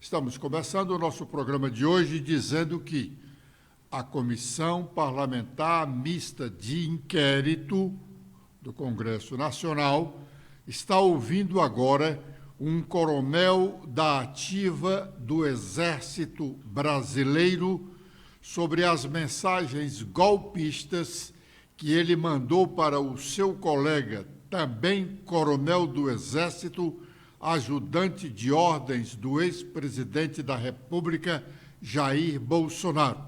Estamos começando o nosso programa de hoje dizendo que a Comissão Parlamentar Mista de Inquérito do Congresso Nacional está ouvindo agora um coronel da ativa do Exército Brasileiro sobre as mensagens golpistas que ele mandou para o seu colega, também coronel do Exército, ajudante de ordens do ex-presidente da República, Jair Bolsonaro.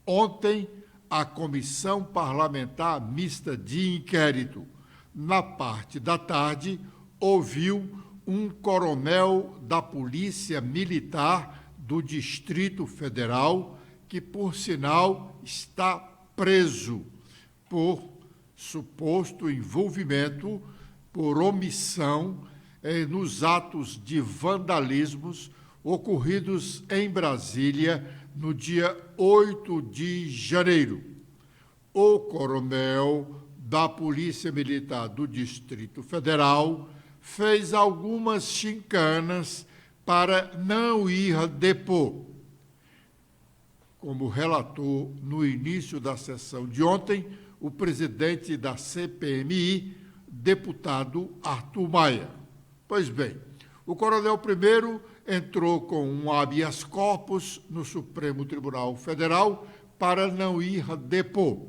Ontem, a Comissão Parlamentar Mista de Inquérito, na parte da tarde, ouviu um coronel da Polícia Militar do Distrito Federal, que, por sinal, está preso por suposto envolvimento, por omissão, nos atos de vandalismos ocorridos em Brasília no dia 8 de janeiro. O coronel da Polícia Militar do Distrito Federal fez algumas chincanas para não ir depor. Como relatou no início da sessão de ontem, o presidente da CPMI, deputado Arthur Maia. Pois bem, o coronel primeiro entrou com um habeas corpus no Supremo Tribunal Federal para não ir depor.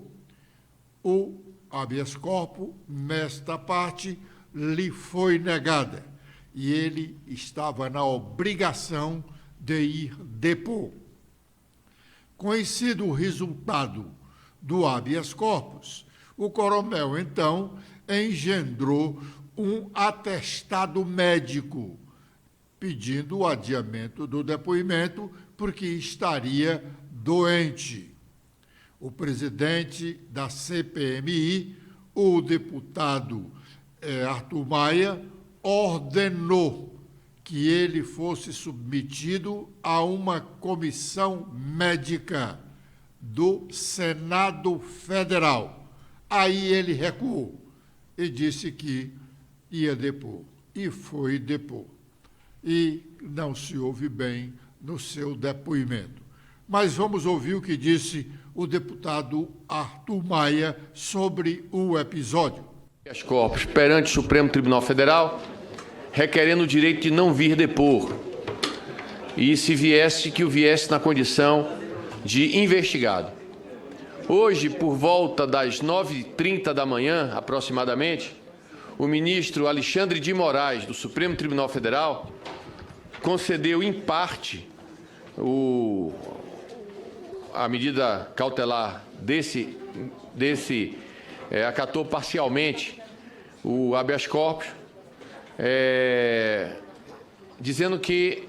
O habeas corpus, nesta parte, lhe foi negada e ele estava na obrigação de ir depor. Conhecido o resultado do habeas corpus, o coronel, então, engendrou um atestado médico, pedindo o adiamento do depoimento porque estaria doente. O presidente da CPMI, o deputado Arthur Maia, ordenou que ele fosse submetido a uma comissão médica do Senado Federal. Aí ele recuou e disse que ia depor, e foi depor. E não se ouve bem no seu depoimento. Mas vamos ouvir o que disse o deputado Arthur Maia sobre o episódio. Habeas corpus perante o Supremo Tribunal Federal, requerendo o direito de não vir depor, e se viesse, que o viesse na condição de investigado. Hoje, por volta das 9h30 da manhã, aproximadamente, o ministro Alexandre de Moraes, do Supremo Tribunal Federal, concedeu em parte a medida cautelar acatou parcialmente o habeas corpus, dizendo que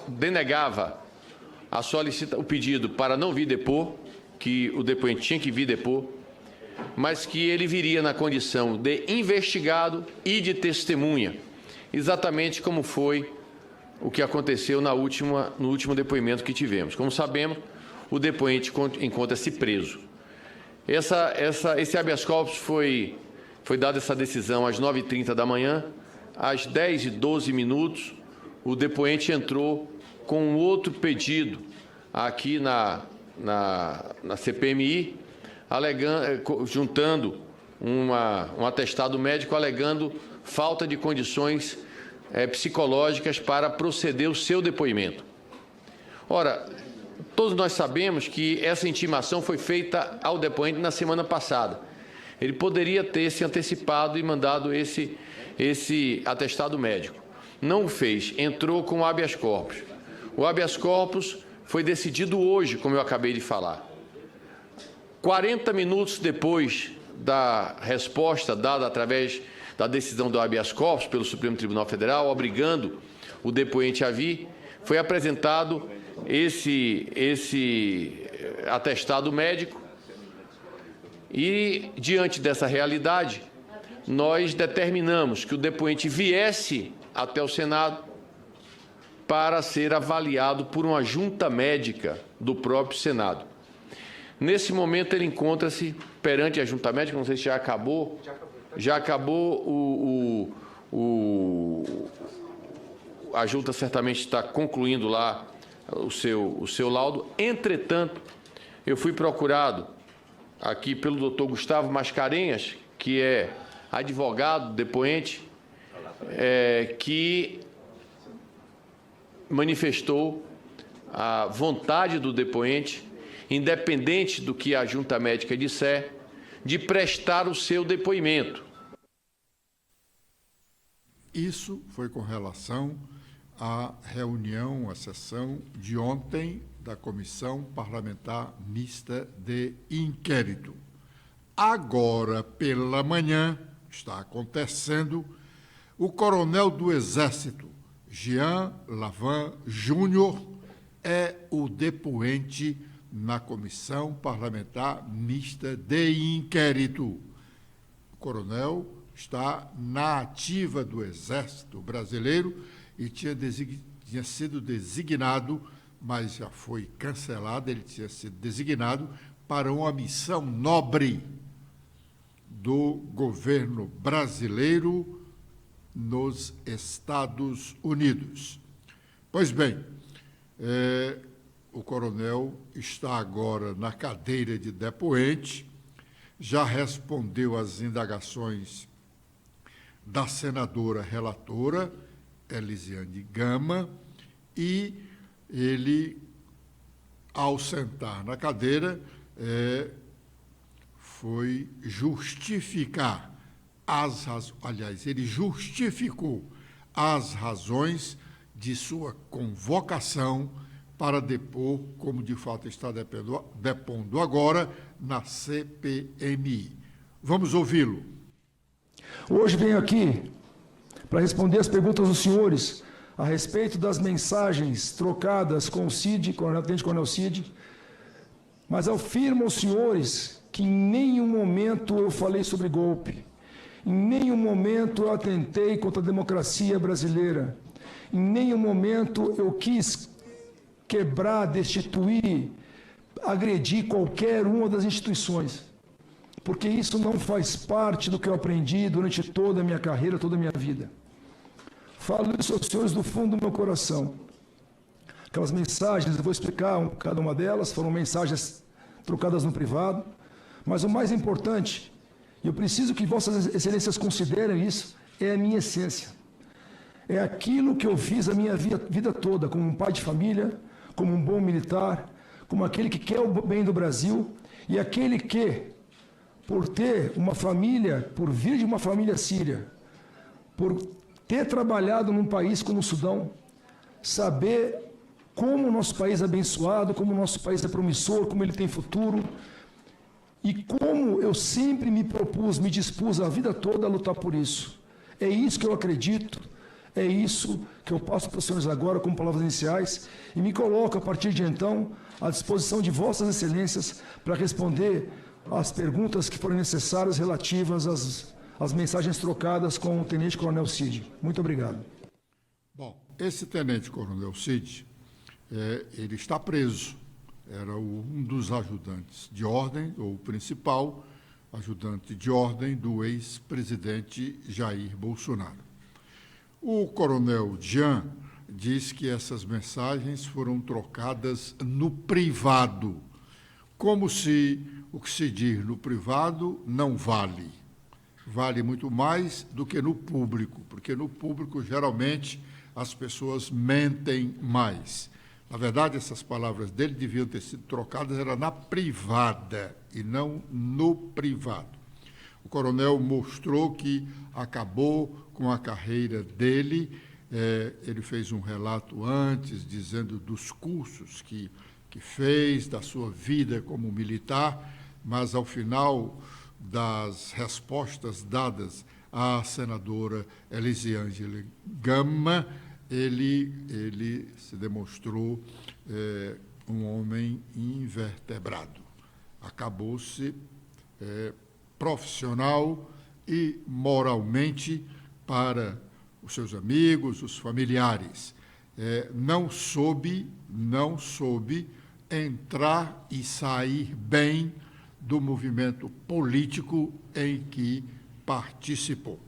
denegava o pedido para não vir depor, que o depoente tinha que vir depor, mas que ele viria na condição de investigado e de testemunha, exatamente como foi o que aconteceu no último depoimento que tivemos. Como sabemos, o depoente encontra-se preso. Esse habeas corpus foi dada essa decisão às 9h30 da manhã. Às 10h12, o depoente entrou com um outro pedido aqui na CPMI, juntando um atestado médico, alegando falta de condições psicológicas para proceder o seu depoimento. Ora, todos nós sabemos que essa intimação foi feita ao depoente na semana passada. Ele poderia ter se antecipado e mandado esse atestado médico. Não o fez, entrou com o habeas corpus. O habeas corpus foi decidido hoje, como eu acabei de falar. 40 minutos depois da resposta dada através da decisão do habeas corpus pelo Supremo Tribunal Federal, obrigando o depoente a vir, foi apresentado esse atestado médico e, diante dessa realidade, nós determinamos que o depoente viesse até o Senado para ser avaliado por uma junta médica do próprio Senado. Nesse momento, ele encontra-se perante a junta médica, não sei se já acabou. Já acabou a junta certamente está concluindo lá o seu laudo. Entretanto, eu fui procurado aqui pelo doutor Gustavo Mascarenhas, que é advogado, depoente, que manifestou a vontade do depoente, independente do que a junta médica disser, de prestar o seu depoimento. Isso foi com relação à reunião, à sessão de ontem da Comissão Parlamentar Mista de Inquérito. Agora, pela manhã, está acontecendo, o coronel do Exército, Jean Lavin Júnior, é o depoente na Comissão Parlamentar Mista de Inquérito. O coronel está na ativa do Exército Brasileiro e tinha sido designado, mas já foi cancelado, ele tinha sido designado para uma missão nobre do governo brasileiro nos Estados Unidos. Pois bem, o coronel está agora na cadeira de depoente, já respondeu às indagações da senadora relatora, Elisiane Gama, e ele, ao sentar na cadeira, foi justificar ele justificou as razões de sua convocação para depor, como de fato está depondo agora, na CPMI. Vamos ouvi-lo. Hoje venho aqui para responder as perguntas dos senhores a respeito das mensagens trocadas com o Cid, Tenente Coronel Cid, mas afirmo aos senhores que em nenhum momento eu falei sobre golpe, em nenhum momento eu atentei contra a democracia brasileira, em nenhum momento eu quis quebrar, destituir, agredir qualquer uma das instituições, porque isso não faz parte do que eu aprendi durante toda a minha carreira, toda a minha vida. Falo isso aos senhores do fundo do meu coração. Aquelas mensagens, eu vou explicar cada uma delas, foram mensagens trocadas no privado, mas o mais importante, e eu preciso que Vossas Excelências considerem isso, é a minha essência. É aquilo que eu fiz a minha vida toda, como um pai de família, como um bom militar, como aquele que quer o bem do Brasil, e aquele que, por ter uma família, por vir de uma família síria, por ter trabalhado num país como o Sudão, saber como o nosso país é abençoado, como o nosso país é promissor, como ele tem futuro, e como eu sempre me propus, me dispus a vida toda a lutar por isso. É isso que eu acredito, é isso que eu passo para os senhores agora como palavras iniciais e me coloco, a partir de então, à disposição de Vossas Excelências para responder às perguntas que forem necessárias relativas às mensagens trocadas com o Tenente Coronel Cid. Muito obrigado. Bom, esse Tenente Coronel Cid, ele está preso. Era um dos ajudantes de ordem, ou o principal ajudante de ordem do ex-presidente Jair Bolsonaro. O coronel Jean diz que essas mensagens foram trocadas no privado, como se o que se diz no privado não vale. Vale muito mais do que no público, porque no público, geralmente, as pessoas mentem mais. Na verdade, essas palavras dele deviam ter sido trocadas era na privada e não no privado. O coronel mostrou que acabou com a carreira dele. Ele fez um relato antes, dizendo dos cursos que fez, da sua vida como militar, mas, ao final das respostas dadas à senadora Elisiane Gama, ele se demonstrou um homem invertebrado. Acabou-se profissional e moralmente para os seus amigos, os familiares. Não soube entrar e sair bem do movimento político em que participou.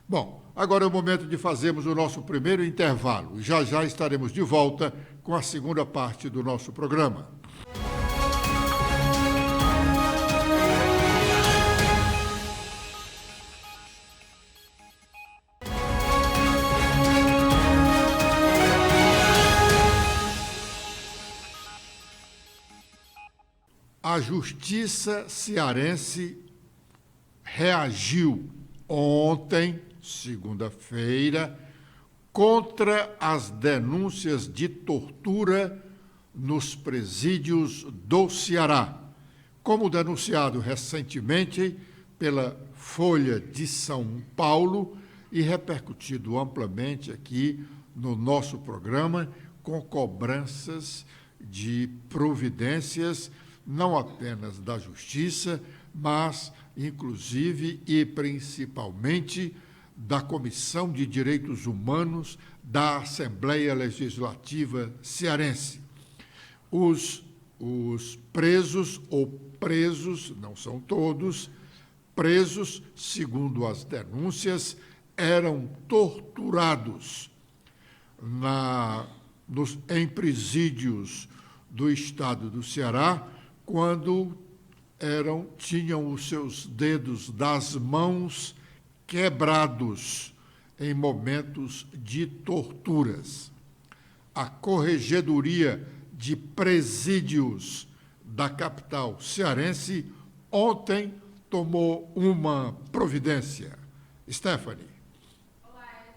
Bom, agora é o momento de fazermos o nosso primeiro intervalo. Já já estaremos de volta com a segunda parte do nosso programa. A Justiça cearense reagiu ontem, segunda-feira, contra as denúncias de tortura nos presídios do Ceará, como denunciado recentemente pela Folha de São Paulo e repercutido amplamente aqui no nosso programa, com cobranças de providências não apenas da Justiça, mas, inclusive e principalmente, da Comissão de Direitos Humanos da Assembleia Legislativa Cearense. Os presos, ou presos, não são todos, presos, segundo as denúncias, eram torturados em presídios do estado do Ceará, quando tinham os seus dedos das mãos quebrados em momentos de torturas. A Corregedoria de Presídios da capital cearense ontem tomou uma providência. Stephanie.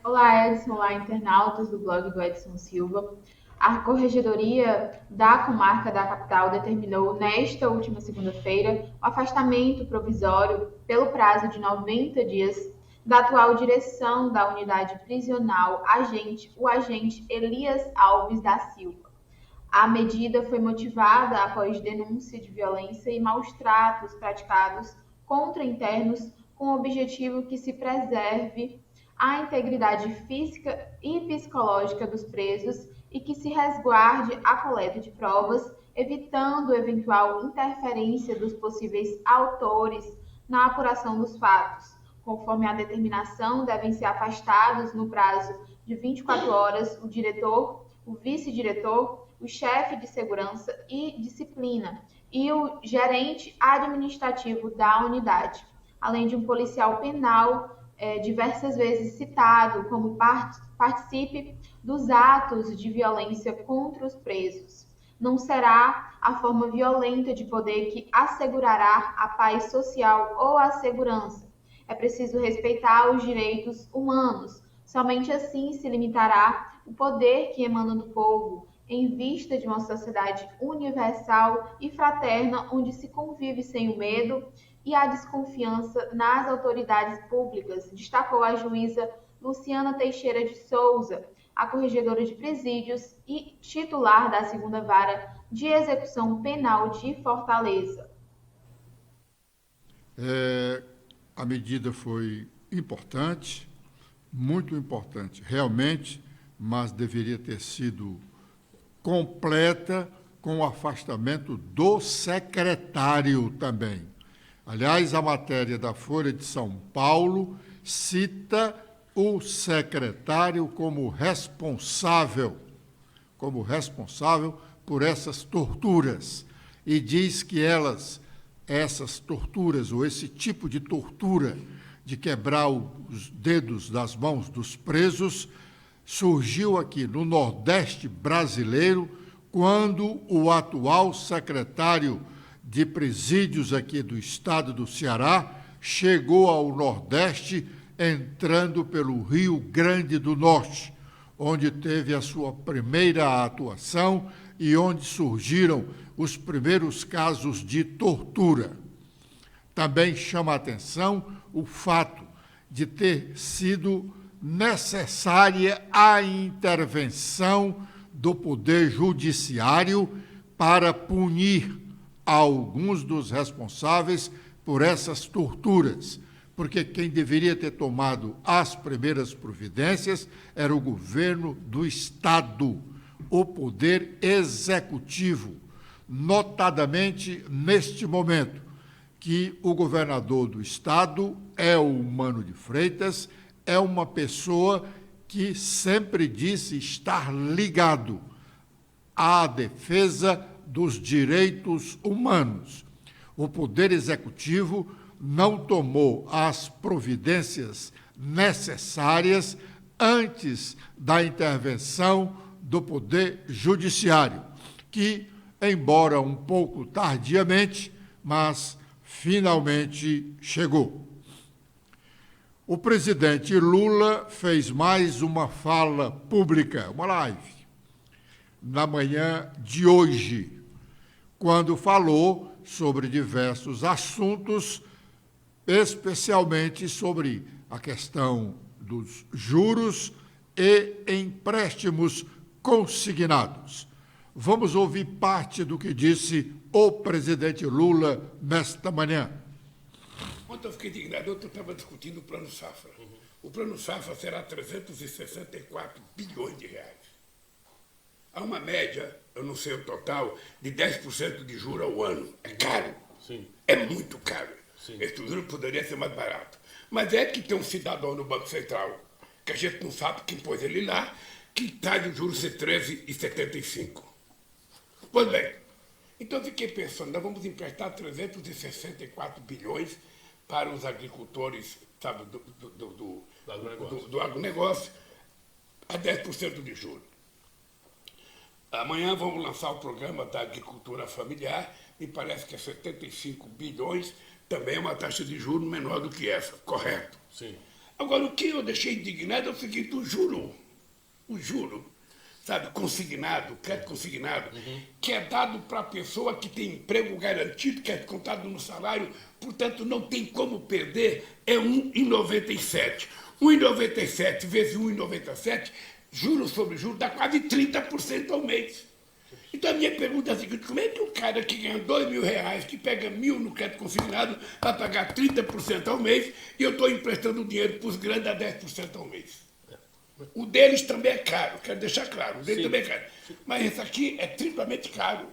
Olá, Edson. Olá, internautas do blog do Edson Silva. A Corregedoria da Comarca da Capital determinou, nesta última segunda-feira, o afastamento provisório, pelo prazo de 90 dias, da atual direção da unidade prisional, o agente Elias Alves da Silva. A medida foi motivada após denúncia de violência e maus-tratos praticados contra internos, com o objetivo que se preserve a integridade física e psicológica dos presos e que se resguarde a coleta de provas, evitando eventual interferência dos possíveis autores na apuração dos fatos. Conforme a determinação, devem ser afastados no prazo de 24 horas o diretor, o vice-diretor, o chefe de segurança e disciplina e o gerente administrativo da unidade, além de um policial penal diversas vezes citado como participe dos atos de violência contra os presos. Não será a forma violenta de poder que assegurará a paz social ou a segurança. É preciso respeitar os direitos humanos. Somente assim se limitará o poder que emana do povo, em vista de uma sociedade universal e fraterna, onde se convive sem o medo e a desconfiança nas autoridades públicas, destacou a juíza Luciana Teixeira de Souza, a corregedora de presídios e titular da 2ª Vara de Execução Penal de Fortaleza. A medida foi importante, muito importante, realmente, mas deveria ter sido completa com o afastamento do secretário também. Aliás, a matéria da Folha de São Paulo cita o secretário como responsável por essas torturas e diz que essas torturas, ou esse tipo de tortura de quebrar os dedos das mãos dos presos, surgiu aqui no Nordeste brasileiro, quando o atual secretário de presídios aqui do estado do Ceará chegou ao Nordeste, entrando pelo Rio Grande do Norte, onde teve a sua primeira atuação e onde surgiram os primeiros casos de tortura. Também chama a atenção o fato de ter sido necessária a intervenção do Poder Judiciário para punir alguns dos responsáveis por essas torturas, porque quem deveria ter tomado as primeiras providências era o governo do Estado, o Poder Executivo, notadamente neste momento que o governador do Estado é o Mano de Freitas, é uma pessoa que sempre disse estar ligado à defesa dos direitos humanos. O Poder Executivo não tomou as providências necessárias antes da intervenção do Poder Judiciário, que, embora um pouco tardiamente, mas finalmente chegou. O presidente Lula fez mais uma fala pública, uma live, na manhã de hoje, quando falou sobre diversos assuntos, especialmente sobre a questão dos juros e empréstimos consignados. Vamos ouvir parte do que disse o presidente Lula nesta manhã. Ontem eu fiquei indignado, ontem eu estava discutindo o Plano Safra. O Plano Safra será 364 bilhões de reais. Há uma média, eu não sei o total, de 10% de juros ao ano. É caro. Sim. É muito caro. Sim. Esse juro poderia ser mais barato. Mas é que tem um cidadão no Banco Central, que a gente não sabe quem pôs ele lá, que está de juros ser 13,75. Pois bem, então eu fiquei pensando, nós vamos emprestar 364 bilhões para os agricultores, sabe, do agronegócio, a 10% de juros. Amanhã vamos lançar o programa da agricultura familiar, e parece que é 75 bilhões, também é uma taxa de juros menor do que essa, correto? Sim. Agora, o que eu deixei indignado é o seguinte, o juro, sabe, consignado, crédito consignado, que é dado para a pessoa que tem emprego garantido, que é contado no salário, portanto, não tem como perder, é 1,97. 1,97 vezes 1,97, juros sobre juros, dá quase 30% ao mês. Então, a minha pergunta é a seguinte, como é que um cara que ganha R$2.000, que pega 1.000 no crédito consignado, vai pagar 30% ao mês, e eu estou emprestando dinheiro para os grandes a 10% ao mês? O deles também é caro, quero deixar claro, o deles também é caro. Mas esse aqui é triplamente caro.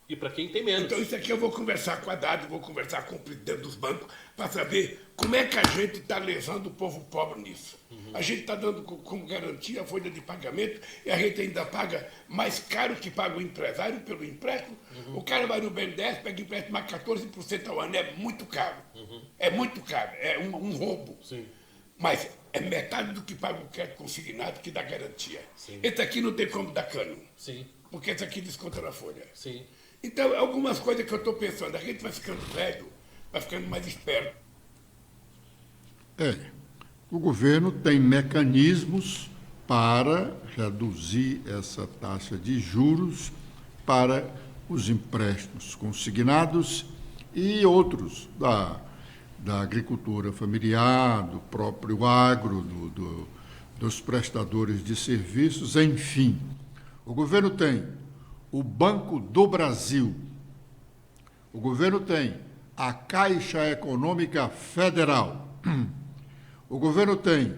E para quem tem menos. Então, isso aqui eu vou conversar com a Haddad, vou conversar com o presidente dos bancos, para saber como é que a gente está levando o povo pobre nisso. A gente está dando como garantia a folha de pagamento e a gente ainda paga mais caro que paga o empresário pelo empréstimo. O cara vai no BNDES, pega empréstimo a 14% ao ano, é muito caro. É muito caro, é um roubo. Sim. Mas é metade do que paga o crédito consignado que dá garantia. Sim. Esse aqui não tem como dar cano, Sim. porque esse aqui desconta na folha. Sim. Então, algumas coisas que eu estou pensando, a gente vai ficando velho, vai ficando mais esperto. O governo tem mecanismos para reduzir essa taxa de juros para os empréstimos consignados e outros da agricultura familiar, do próprio agro, dos prestadores de serviços, enfim. O governo tem o Banco do Brasil, o governo tem a Caixa Econômica Federal, o governo tem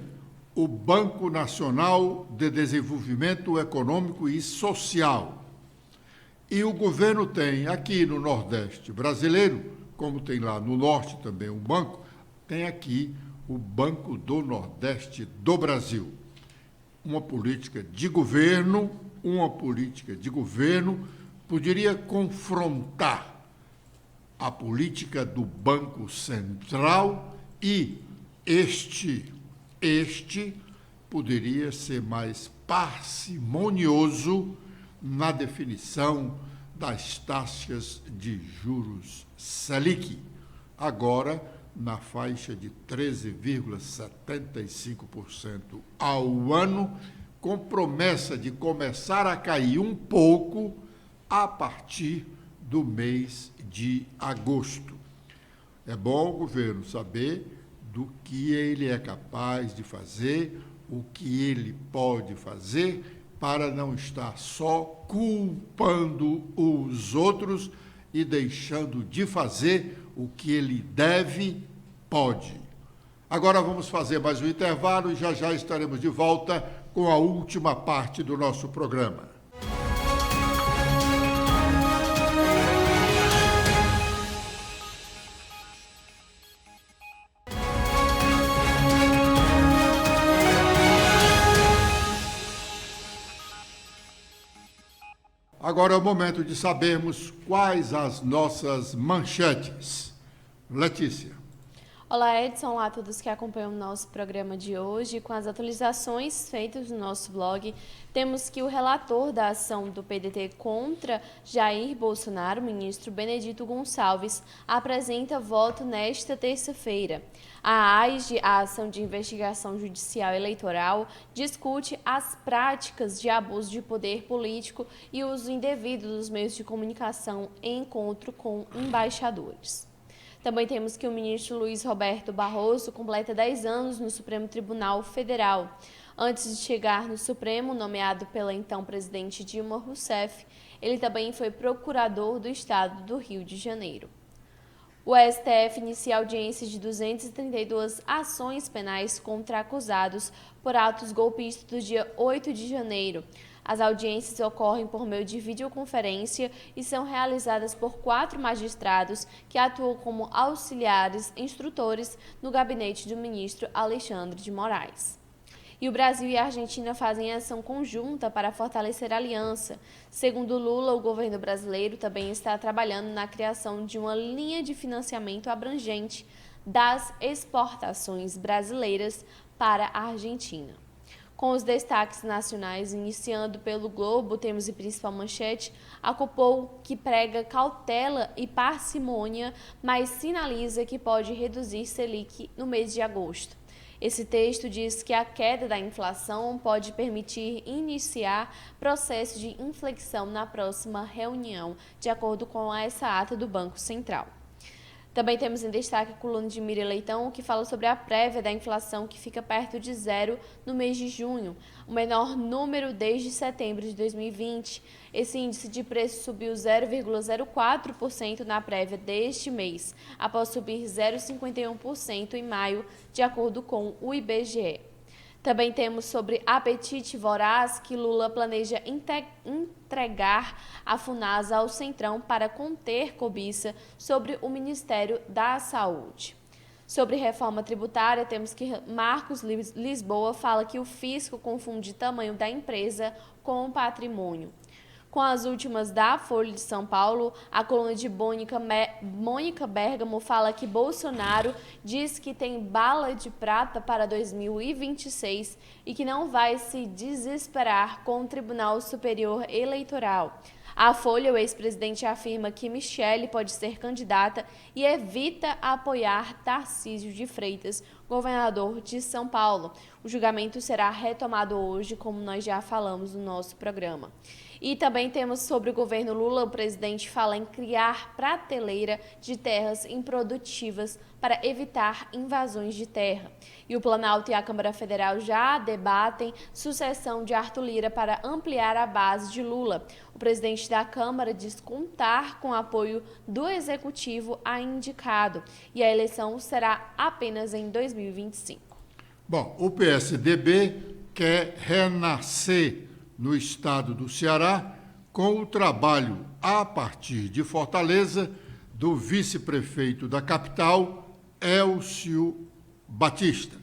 o Banco Nacional de Desenvolvimento Econômico e Social, e o governo tem aqui no Nordeste brasileiro, como tem lá no Norte também um banco, tem aqui o Banco do Nordeste do Brasil. Uma política de governo poderia confrontar a política do Banco Central e este poderia ser mais parcimonioso na definição das taxas de juros Selic, agora na faixa de 13,75% ao ano, com promessa de começar a cair um pouco a partir do mês de agosto. É bom o governo saber do que ele é capaz de fazer, o que ele pode fazer, para não estar só culpando os outros e deixando de fazer o que ele pode. Agora vamos fazer mais um intervalo e já estaremos de volta com a última parte do nosso programa. Agora é o momento de sabermos quais as nossas manchetes. Letícia. Olá, Edson. Olá a todos que acompanham o nosso programa de hoje. Com as atualizações feitas no nosso blog, temos que o relator da ação do PDT contra Jair Bolsonaro, o ministro Benedito Gonçalves, apresenta voto nesta terça-feira. A AIGE, a Ação de Investigação Judicial Eleitoral, discute as práticas de abuso de poder político e uso indevido dos meios de comunicação em encontro com embaixadores. Também temos que o ministro Luiz Roberto Barroso completa 10 anos no Supremo Tribunal Federal. Antes de chegar no Supremo, nomeado pela então presidente Dilma Rousseff, ele também foi procurador do estado do Rio de Janeiro. O STF inicia audiência de 232 ações penais contra acusados por atos golpistas do dia 8 de janeiro. As audiências ocorrem por meio de videoconferência e são realizadas por 4 magistrados que atuam como auxiliares instrutores no gabinete do ministro Alexandre de Moraes. E o Brasil e a Argentina fazem ação conjunta para fortalecer a aliança. Segundo Lula, o governo brasileiro também está trabalhando na criação de uma linha de financiamento abrangente das exportações brasileiras para a Argentina. Com os destaques nacionais, iniciando pelo Globo, temos em principal manchete a Copom, que prega cautela e parcimônia, mas sinaliza que pode reduzir Selic no mês de agosto. Esse texto diz que a queda da inflação pode permitir iniciar processo de inflexão na próxima reunião, de acordo com essa ata do Banco Central. Também temos em destaque a coluna de Miriam Leitão, que fala sobre a prévia da inflação, que fica perto de zero no mês de junho, o menor número desde setembro de 2020. Esse índice de preço subiu 0,04% na prévia deste mês, após subir 0,51% em maio, de acordo com o IBGE. Também temos sobre apetite voraz, que Lula planeja entregar a Funasa ao Centrão para conter cobiça sobre o Ministério da Saúde. Sobre reforma tributária, temos que Marcos Lisboa fala que o fisco confunde tamanho da empresa com o patrimônio. Com as últimas da Folha de São Paulo, a coluna de Mônica Bergamo fala que Bolsonaro diz que tem bala de prata para 2026 e que não vai se desesperar com o Tribunal Superior Eleitoral. A Folha, o ex-presidente afirma que Michele pode ser candidata e evita apoiar Tarcísio de Freitas, governador de São Paulo. O julgamento será retomado hoje, como nós já falamos no nosso programa. E também temos sobre o governo Lula, o presidente fala em criar prateleira de terras improdutivas para evitar invasões de terra. E o Planalto e a Câmara Federal já debatem sucessão de Arthur Lira para ampliar a base de Lula. O presidente da Câmara diz contar com apoio do Executivo a indicado e a eleição será apenas em 2025. Bom, o PSDB quer renascer no estado do Ceará com o trabalho a partir de Fortaleza do vice-prefeito da capital, Elcio Batista.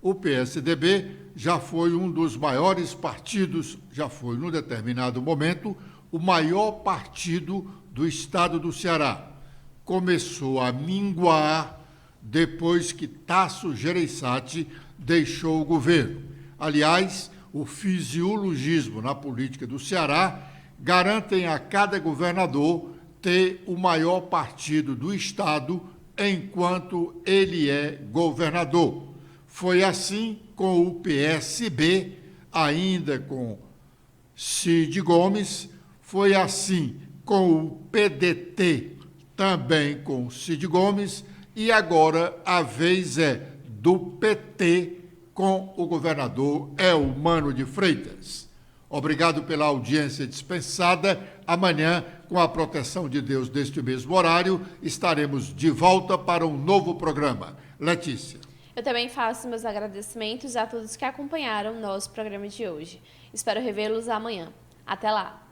O PSDB já foi um dos maiores partidos, já foi, num determinado momento, o maior partido do estado do Ceará. Começou a minguar depois que Tasso Gereissati deixou o governo. Aliás, o fisiologismo na política do Ceará garantem a cada governador ter o maior partido do estado enquanto ele é governador. Foi assim com o PSB, ainda com Cid Gomes, foi assim com o PDT, também com Cid Gomes, e agora a vez é do PT com o governador Eumano de Freitas. Obrigado pela audiência dispensada. Amanhã, com a proteção de Deus deste mesmo horário, estaremos de volta para um novo programa. Letícia. Eu também faço meus agradecimentos a todos que acompanharam o nosso programa de hoje. Espero revê-los amanhã. Até lá!